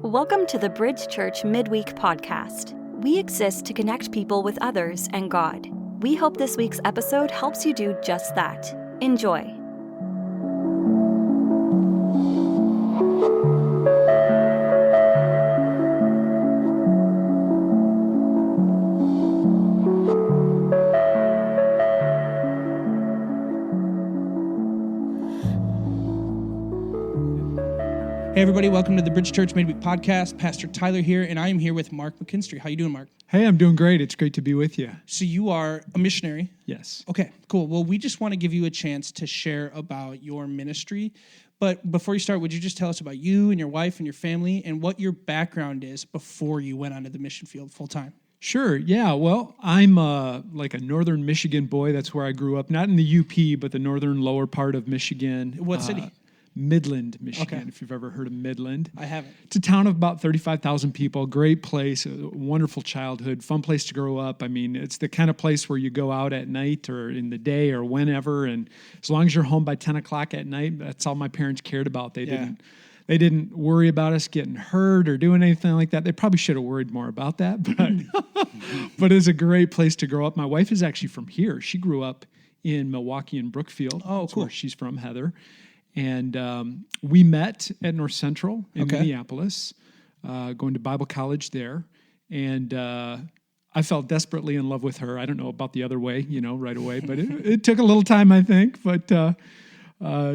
Welcome to the Bridge Church Midweek podcast. We exist to connect people with others and God. We hope this week's episode helps you do just that. Enjoy. Hey everybody, welcome to the Bridge Church Midweek podcast. Pastor Tyler here, and I am here with Mark McKinstry. How you doing, Mark? Hey, I'm doing great. It's great to be with you. So you are a missionary? Yes. Okay, cool. Well, we just want to give you a chance to share about your ministry. But before you start, would you just tell us about you and your wife and your family and what your background is before you went onto the mission field full time? Sure. Yeah. Well, I'm like a northern Michigan boy. That's where I grew up. Not in the UP, but the northern lower part of Michigan. What city? Midland, Michigan, Okay. if you've ever heard of Midland. I haven't. It's a town of about 35,000 people, great place, a wonderful childhood, fun place to grow up. I mean, it's the kind of place where you go out at night or in the day or whenever, and as long as you're home by 10 o'clock at night, that's all my parents cared about. They didn't worry about us getting hurt or doing anything like that. They probably should have worried more about that, but it's a great place to grow up. My wife is actually from here. She grew up in Milwaukee and Brookfield. Oh, That's cool. where she's from, Heather. And we met at North Central in Minneapolis, going to Bible college there. And I fell desperately in love with her. I don't know about the other way, right away. But it took a little time, I think. But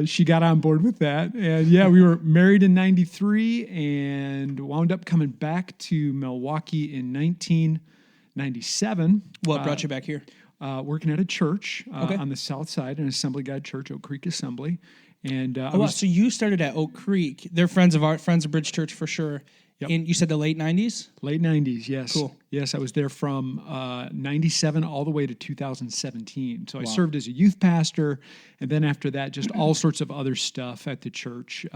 she got on board with that. And, yeah, we were married in 93 and wound up coming back to Milwaukee in 1997. What brought you back here? Working at a church on the south side, an Assembly God church, Oak Creek Assembly. And So you started at Oak Creek. They're friends of Bridge Church for sure. Yep. And you said the late 90s? Late 90s, yes. Cool. Yes, I was there from 97 all the way to 2017. So I Wow. served as a youth pastor, and then after that, just all sorts of other stuff at the church.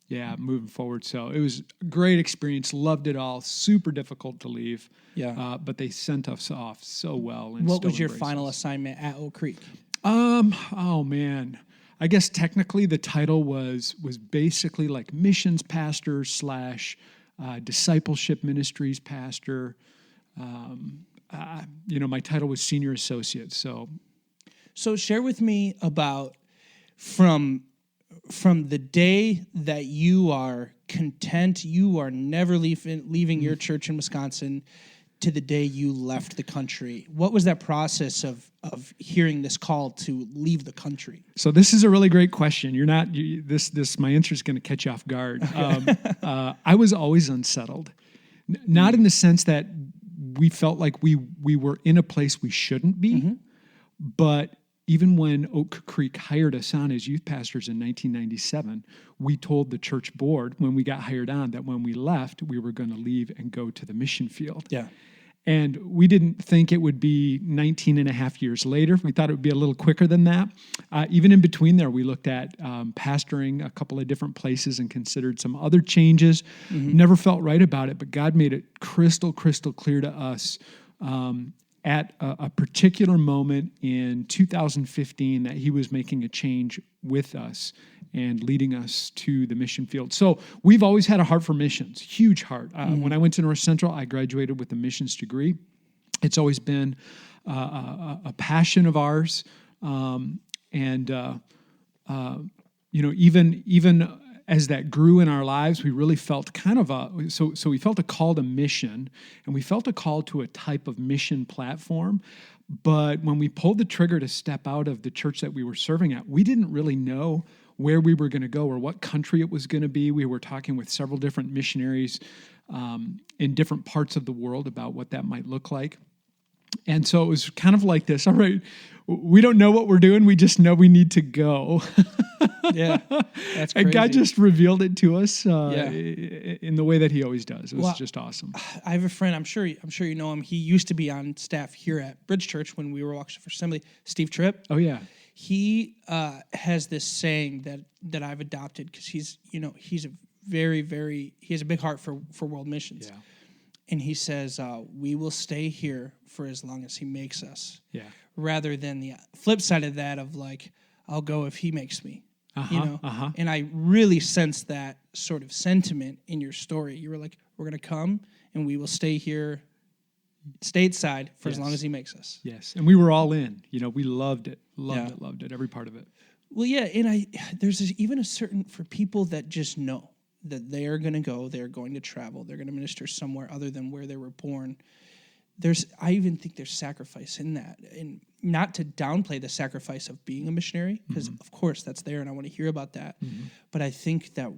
Yeah, moving forward. So it was a great experience. Loved it all. Super difficult to leave. Yeah. But they sent us off so well. And What still was your embraced final us. assignment at Oak Creek? Oh man. I guess technically the title was basically like missions pastor / discipleship ministries pastor. My title was senior associate. So share with me about from the day that you are content, you are never leaving your church in Wisconsin, to the day you left the country. What was that process of hearing this call to leave the country? So this is a really great question. My answer is going to catch you off guard. I was always unsettled, not in the sense that we felt like we were in a place we shouldn't be, but even when Oak Creek hired us on as youth pastors in 1997, we told the church board when we got hired on that when we left, we were going to leave and go to the mission field. Yeah. And we didn't think it would be 19 and a half years later. We thought it would be a little quicker than that. Even in between there, we looked at pastoring a couple of different places and considered some other changes. Never felt right about it, but God made it crystal clear to us at a particular moment in 2015 that he was making a change with us and leading us to the mission field. So we've always had a heart for missions, huge heart. When I went to North Central, I graduated with a missions degree. It's always been a passion of ours. Even as that grew in our lives, we really felt so we felt a call to mission, and we felt a call to a type of mission platform. But when we pulled the trigger to step out of the church that we were serving at, we didn't really know where we were going to go or what country it was going to be. We were talking with several different missionaries in different parts of the world about what that might look like. And so it was kind of like this, all right, we don't know what we're doing, we just know we need to go. Yeah, that's crazy. And God just revealed it to us in the way that he always does. It was just awesome. I have a friend, I'm sure you know him. He used to be on staff here at Bridge Church when we were Walks for Assembly, Steve Tripp. Oh, yeah. He has this saying that I've adopted because he's a he has a big heart for world missions. Yeah. And he says, we will stay here for as long as he makes us. Yeah. Rather than the flip side of that of like, I'll go if he makes me. And I really sensed that sort of sentiment in your story. You were like, we're going to come and we will stay here stateside for as long as he makes us. Yes. And we were all in. We loved it. Loved it. Every part of it. Well, yeah. And there's even a certain, for people that just know that they are going to go, they're going to travel, they're going to minister somewhere other than where they were born. I even think there's sacrifice in that. And not to downplay the sacrifice of being a missionary, because of course that's there and I want to hear about that. But I think that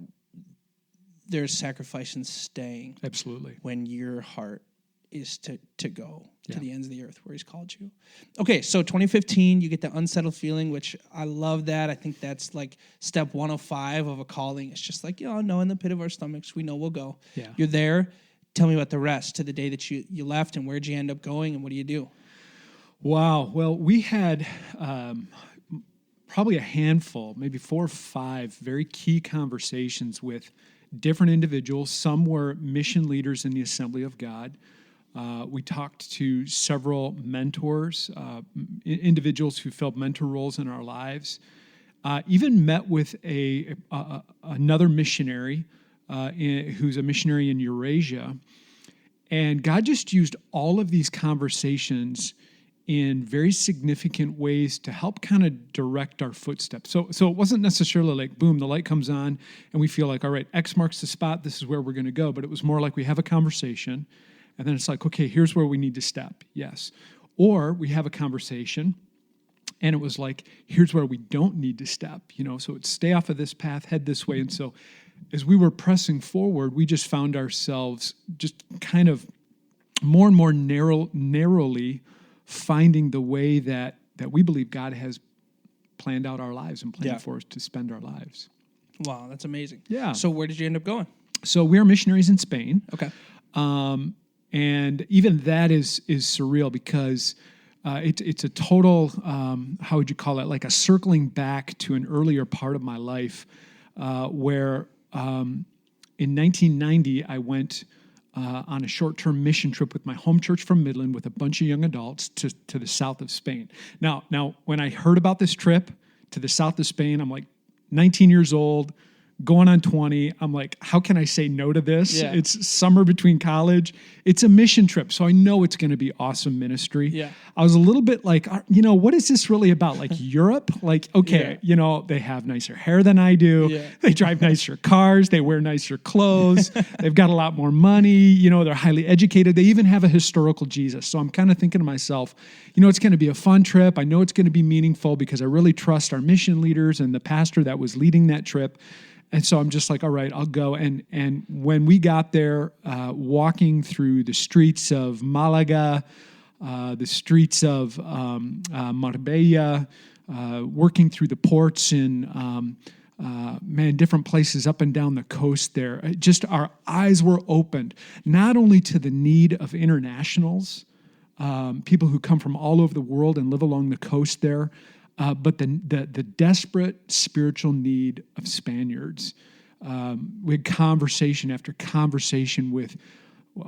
there's sacrifice in staying. Absolutely. When your heart is to go to the ends of the earth where he's called you. Okay, so 2015, you get the unsettled feeling, which I love that. I think that's like step 105 of a calling. It's just like, no, in the pit of our stomachs, we know we'll go. Yeah. You're there. Tell me about the rest to the day that you left, and where'd you end up going, and what do you do? Wow. Well, we had probably a handful, maybe 4 or 5 very key conversations with different individuals. Some were mission leaders in the Assembly of God. We talked to several mentors, individuals who filled mentor roles in our lives. Even met with another missionary who's a missionary in Eurasia. And God just used all of these conversations in very significant ways to help kind of direct our footsteps. So it wasn't necessarily like, boom, the light comes on and we feel like, all right, X marks the spot, this is where we're going to go. But it was more like we have a conversation, and then it's like, okay, here's where we need to step, yes. Or we have a conversation, and it was like, here's where we don't need to step, so it's stay off of this path, head this way. And so as we were pressing forward, we just found ourselves just kind of more and more narrowly finding the way that we believe God has planned out our lives and planned for us to spend our lives. Wow, that's amazing. Yeah. So where did you end up going? So we're missionaries in Spain. Okay. And even that is surreal because it's a total, how would you call it, like a circling back to an earlier part of my life where in 1990 I went on a short-term mission trip with my home church from Midland with a bunch of young adults to the south of Spain. Now, when I heard about this trip to the south of Spain, I'm like 19 years old, going on 20. I'm like, how can I say no to this? Yeah. It's summer between college. It's a mission trip, so I know it's going to be awesome ministry. Yeah. I was a little bit like, what is this really about? Like Europe? Like, okay, they have nicer hair than I do. Yeah. They drive nicer cars. They wear nicer clothes. They've got a lot more money. They're highly educated. They even have a historical Jesus. So I'm kind of thinking to myself, it's going to be a fun trip. I know it's going to be meaningful because I really trust our mission leaders and the pastor that was leading that trip. And so I'm just like, all right, I'll go. And when we got there, walking through the streets of Malaga, the streets of Marbella, working through the ports in, different places up and down the coast there, just our eyes were opened, not only to the need of internationals, people who come from all over the world and live along the coast there, but the desperate spiritual need of Spaniards. We had conversation after conversation with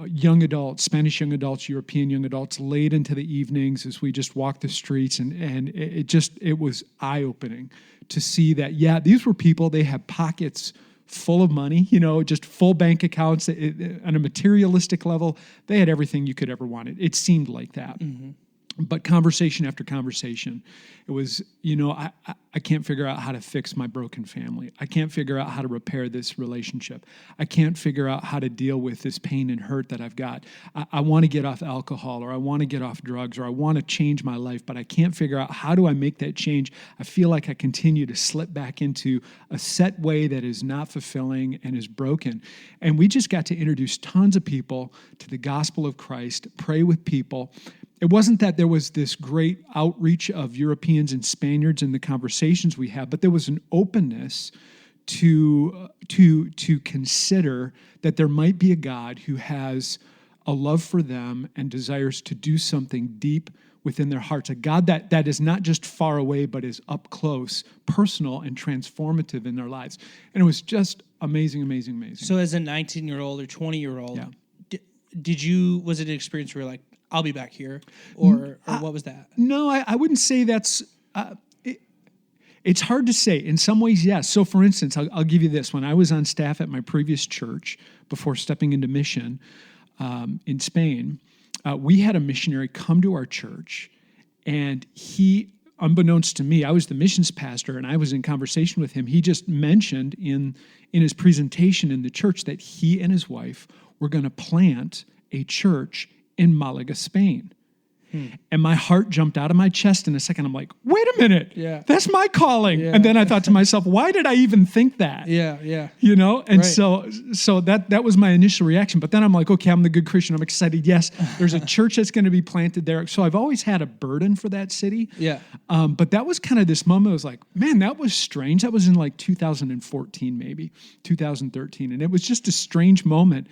young adults, Spanish young adults, European young adults, late into the evenings as we just walked the streets, and it was eye-opening to see that, these were people, they had pockets full of money, just full bank accounts. On a materialistic level, they had everything you could ever want. It seemed like that. Mm-hmm. But conversation after conversation, it was, I can't figure out how to fix my broken family. I can't figure out how to repair this relationship. I can't figure out how to deal with this pain and hurt that I've got. I want to get off alcohol, or I want to get off drugs, or I want to change my life, but I can't figure out how do I make that change. I feel like I continue to slip back into a set way that is not fulfilling and is broken. And we just got to introduce tons of people to the gospel of Christ, pray with people. It wasn't that there was this great outreach of Europeans and Spaniards in the conversations we had, but there was an openness to consider that there might be a God who has a love for them and desires to do something deep within their hearts, a God that is not just far away, but is up close, personal, and transformative in their lives. And it was just amazing, amazing, amazing. So as a 19-year-old or 20-year-old, was it an experience where you're like, I'll be back here, or what was that? No, I wouldn't say that's. It's hard to say. In some ways, yes. So, for instance, I'll give you this. When I was on staff at my previous church before stepping into mission in Spain, we had a missionary come to our church, and he, unbeknownst to me, I was the missions pastor, and I was in conversation with him. He just mentioned in his presentation in the church that he and his wife were going to plant a church in Malaga, Spain. And my heart jumped out of my chest in a second. I'm like, wait a minute. Yeah. That's my calling. Yeah. And then I thought to myself, why did I even think that? Yeah. You know? And Right. so that was my initial reaction. But then I'm like, okay, I'm the good Christian. I'm excited. Yes, there's a church that's going to be planted there. So I've always had a burden for that city. Yeah. But that was kind of this moment. I was like, man, that was strange. That was in like 2014, maybe 2013. And it was just a strange moment.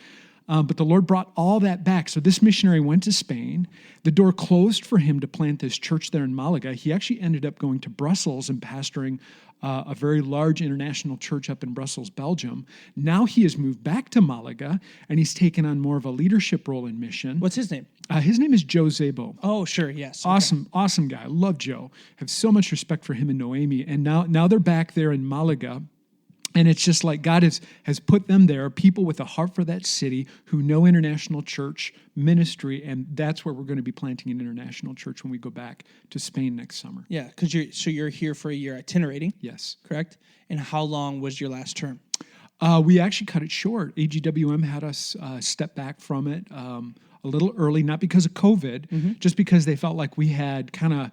But the Lord brought all that back. So this missionary went to Spain. The door closed for him to plant this church there in Malaga. He actually ended up going to Brussels and pastoring a very large international church up in Brussels, Belgium. Now he has moved back to Malaga, and he's taken on more of a leadership role in mission. What's his name? His name is Joe Zabo. Oh, sure. Yes. Okay. Awesome guy. I love Joe. Have so much respect for him and Noemi. And now they're back there in Malaga. And it's just like God has put them there, people with a heart for that city who know international church ministry, and that's where we're going to be planting an international church when we go back to Spain next summer. Yeah, because you're here for a year itinerating. Yes. Correct? And how long was your last term? We actually cut it short. AGWM had us step back from it a little early, not because of COVID, just because they felt like we had kind of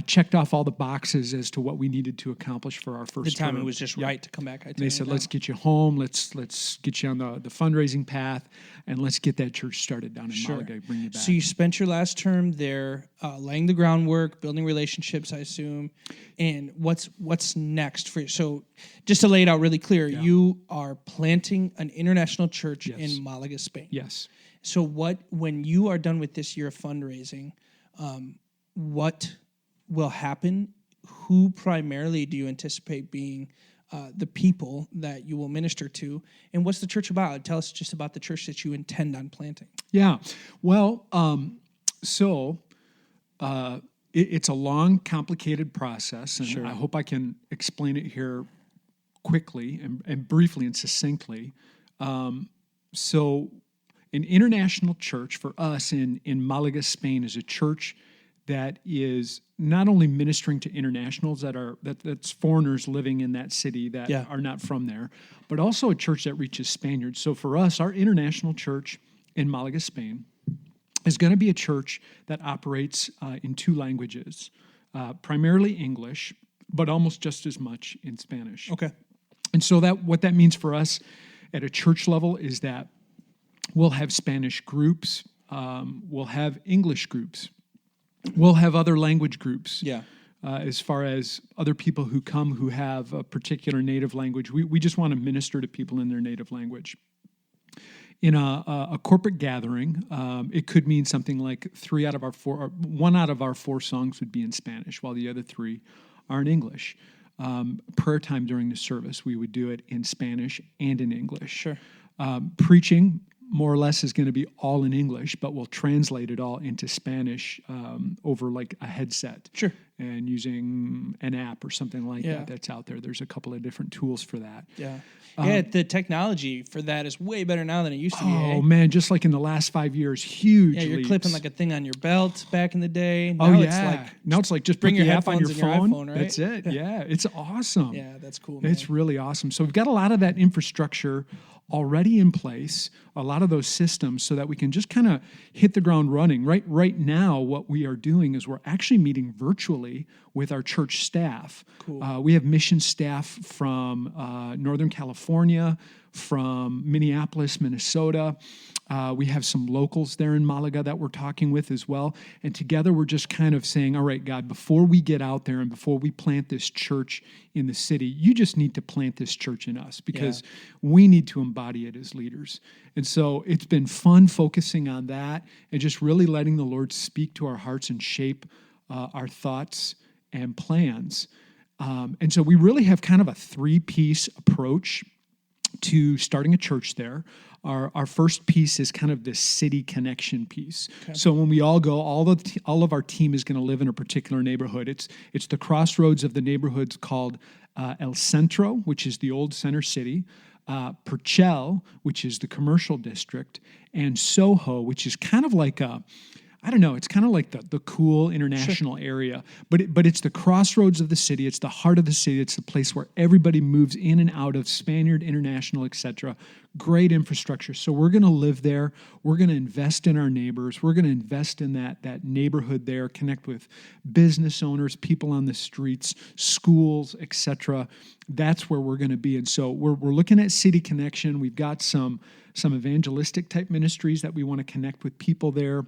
checked off all the boxes as to what we needed to accomplish for our first The timing term. was just right to come back. And they said, let's get you home. Let's get you on the fundraising path, and let's get that church started down in Malaga, bring you back. So you spent your last term there laying the groundwork, building relationships, I assume. And what's next for you? So just to lay it out really clear, you are planting an international church in Malaga, Spain. Yes. So when you are done with this year of fundraising, what will happen? Who primarily do you anticipate being the people that you will minister to? And what's the church about? Tell us just about the church that you intend on planting. Yeah. Well, it's a long, complicated process, and I hope I can explain it here quickly and briefly and succinctly. So an international church for us in Malaga, Spain, is a church that is not only ministering to internationals that's foreigners living in that city that are not from there, but also a church that reaches Spaniards. So for us, our international church in Malaga, Spain, is going to be a church that operates in two languages, primarily English, but almost just as much in Spanish. Okay. And so what that means for us at a church level is that we'll have Spanish groups, we'll have English groups, we'll have other language groups. Yeah. As far as other people who come who have a particular native language, we just want to minister to people in their native language. In a corporate gathering, it could mean something like one out of our four songs would be in Spanish, while the other three are in English. Prayer time during the service, we would do it in Spanish and in English. Sure. Preaching, more or less, is going to be all in English, but we'll translate it all into Spanish over like a headset. Sure. And using an app or something like that that's out there. There's a couple of different tools for that. Yeah. The technology for that is way better now than it used to be. Oh, man, just like in the last 5 years, huge Yeah, you're leaps. clipping like a thing on your belt back in the day. Now Now it's like just bring put your the app on your headphones phone. in your iPhone, right? That's it. Yeah, it's awesome. Yeah, that's cool, man. It's really awesome. So we've got a lot of that infrastructure already in place, a lot of those systems, so that we can just kind of hit the ground running. Right now, what we are doing is we're actually meeting virtually with our church staff. Cool. We have mission staff from Northern California, from Minneapolis, Minnesota. We have some locals there in Malaga that we're talking with as well. And together we're just kind of saying, all right, God, before we get out there and before we plant this church in the city, you just need to plant this church in us, because we need to embody it as leaders. And so it's been fun focusing on that and just really letting the Lord speak to our hearts and shape our thoughts and plans. And so we really have kind of a three-piece approach to starting a church there. Our first piece is kind of the city connection piece. Okay. So when we all go, all of our team is going to live in a particular neighborhood. It's the crossroads of the neighborhoods called El Centro, which is the old center city, Purcell, which is the commercial district, and Soho, which is kind of like it's kind of like the cool international area, but it's the crossroads of the city. It's the heart of the city. It's the place where everybody moves in and out of Spaniard, international, etc. Great infrastructure. So we're going to live there. We're going to invest in our neighbors. We're going to invest in that neighborhood there, connect with business owners, people on the streets, schools, etc. That's where we're going to be. And so we're looking at city connection. We've got some evangelistic type ministries that we want to connect with people there,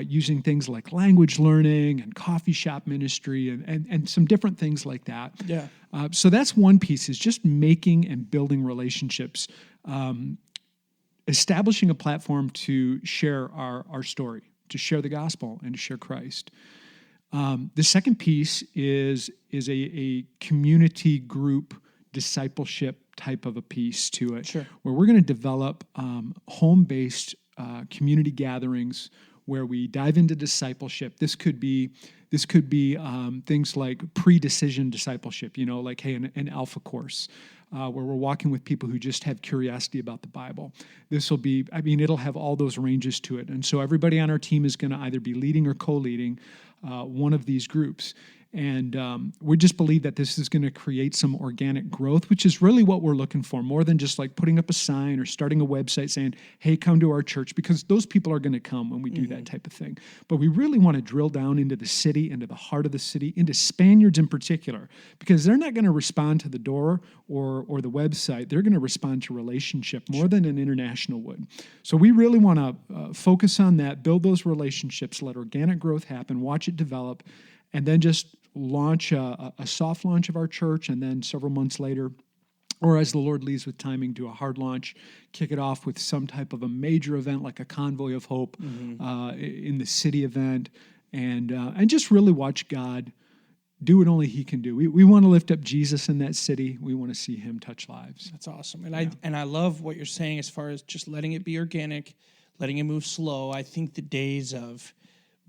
using things like language learning and coffee shop ministry and some different things like that. Yeah. So that's one piece, is just making and building relationships, establishing a platform to share our story, to share the gospel and to share Christ. The second piece is a community group discipleship type of a piece to it, where we're going to develop home-based community gatherings where we dive into discipleship. This could be things like pre-decision discipleship, like, hey, an alpha course, where we're walking with people who just have curiosity about the Bible. This will be, it'll have all those ranges to it. And so everybody on our team is going to either be leading or co-leading one of these groups. And we just believe that this is going to create some organic growth, which is really what we're looking for, more than just like putting up a sign or starting a website saying, hey, come to our church, because those people are going to come when we do that type of thing. But we really want to drill down into the city, into the heart of the city, into Spaniards in particular, because they're not going to respond to the door or the website. They're going to respond to relationship more than an international would. So we really want to focus on that, build those relationships, let organic growth happen, watch it develop, and then just launch a soft launch of our church, and then several months later, or as the Lord leads with timing, do a hard launch, kick it off with some type of a major event like a Convoy of Hope in the city event, and just really watch God do what only He can do. We want to lift up Jesus in that city. We want to see Him touch lives. That's awesome. And I love what you're saying as far as just letting it be organic, letting it move slow. I think the days of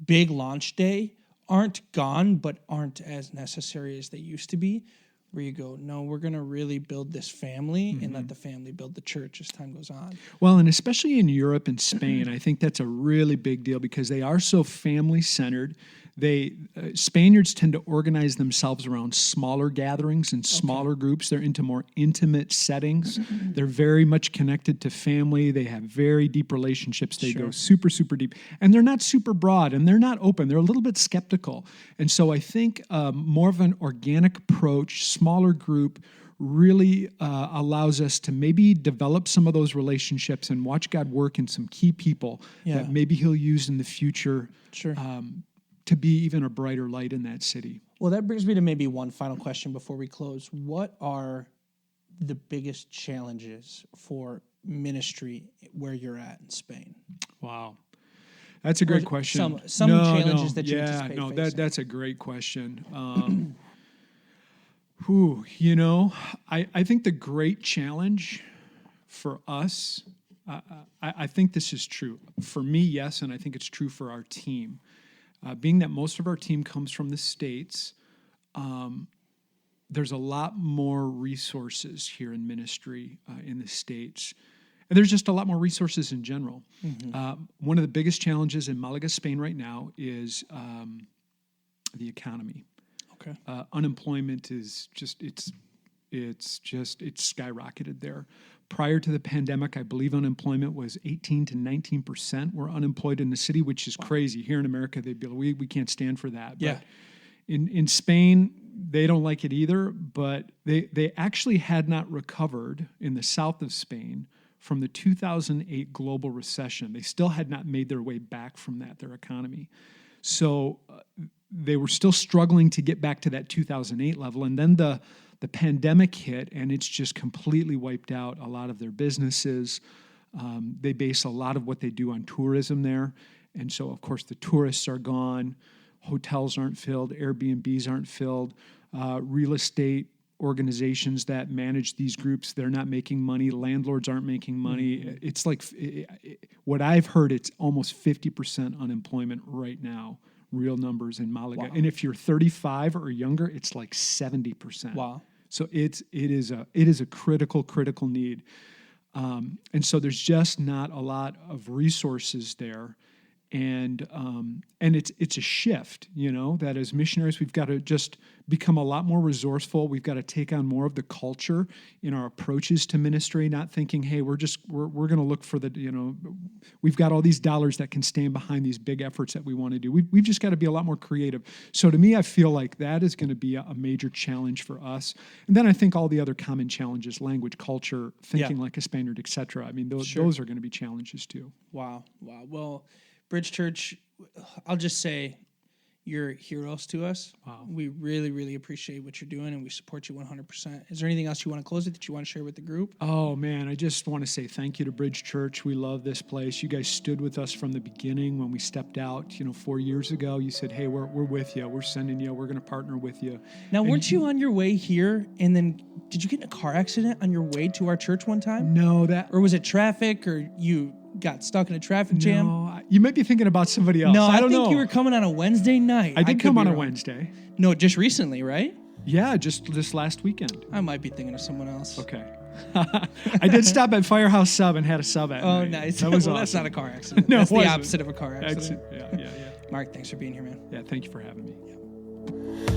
big launch day aren't gone, but aren't as necessary as they used to be, where you go, no, we're going to really build this family and let the family build the church as time goes on. Well, and especially in Europe and Spain, I think that's a really big deal because they are so family-centered. Spaniards tend to organize themselves around smaller gatherings and smaller groups. They're into more intimate settings. They're very much connected to family. They have very deep relationships. They go super, super deep. And they're not super broad, and they're not open. They're a little bit skeptical. And so I think more of an organic approach, smaller group, really allows us to maybe develop some of those relationships and watch God work in some key people that maybe He'll use in the future to be even a brighter light in that city. Well, that brings me to maybe one final question before we close. What are the biggest challenges for ministry where you're at in Spain? Wow. That's a great question. Some challenges that you anticipate facing. That's a great question. I think the great challenge for us, I think this is true. For me, yes, and I think it's true for our team. Being that most of our team comes from the States, there's a lot more resources here in ministry in the States. And there's just a lot more resources in general. One of the biggest challenges in Malaga, Spain right now is the economy. Okay. Unemployment is it's skyrocketed there. Prior to the pandemic, I believe unemployment was 18 to 19% were unemployed in the city, which is crazy. Here in America, they'd be like, we can't stand for that. But in Spain, they don't like it either, but they actually had not recovered in the south of Spain from the 2008 global recession. They still had not made their way back from that, their economy. So they were still struggling to get back to that 2008 level. And then the pandemic hit, and it's just completely wiped out a lot of their businesses. They base a lot of what they do on tourism there. And so, of course, the tourists are gone. Hotels aren't filled. Airbnbs aren't filled. Real estate organizations that manage these groups, they're not making money. Landlords aren't making money. Mm-hmm. It's like what I've heard, it's almost 50% unemployment right now, real numbers in Malaga. Wow. And if you're 35 or younger, it's like 70%. Wow. So it is a critical need. And so there's just not a lot of resources there. And it's a shift, that as missionaries, we've got to just become a lot more resourceful. We've got to take on more of the culture in our approaches to ministry, not thinking, hey, we're going to look for we've got all these dollars that can stand behind these big efforts that we want to do. We've just got to be a lot more creative. So to me, I feel like that is going to be a major challenge for us. And then I think all the other common challenges, language, culture, thinking like a Spaniard, et cetera. I mean, those are going to be challenges too. Wow. Well, Bridge Church, I'll just say you're heroes to us. Wow. We really, really appreciate what you're doing, and we support you 100%. Is there anything else you want to close with that you want to share with the group? Oh, man, I just want to say thank you to Bridge Church. We love this place. You guys stood with us from the beginning when we stepped out, 4 years ago. You said, hey, we're with you. We're sending you. We're going to partner with you. Now, weren't you on your way here, and then did you get in a car accident on your way to our church one time? No, Or was it traffic, or you got stuck in a traffic jam? No, you might be thinking about somebody else. No, I don't know. I think you were coming on a Wednesday night. I did could come be on a wrong. Wednesday. No, just recently, right? Yeah, just this last weekend. I might be thinking of someone else. Okay. I did stop at Firehouse Sub and had a sub at Oh, night. nice. That was well, awesome. that's not a car accident. No, That's it the wasn't. opposite of a car accident. Yeah. Mark, thanks for being here, man. Yeah, thank you for having me.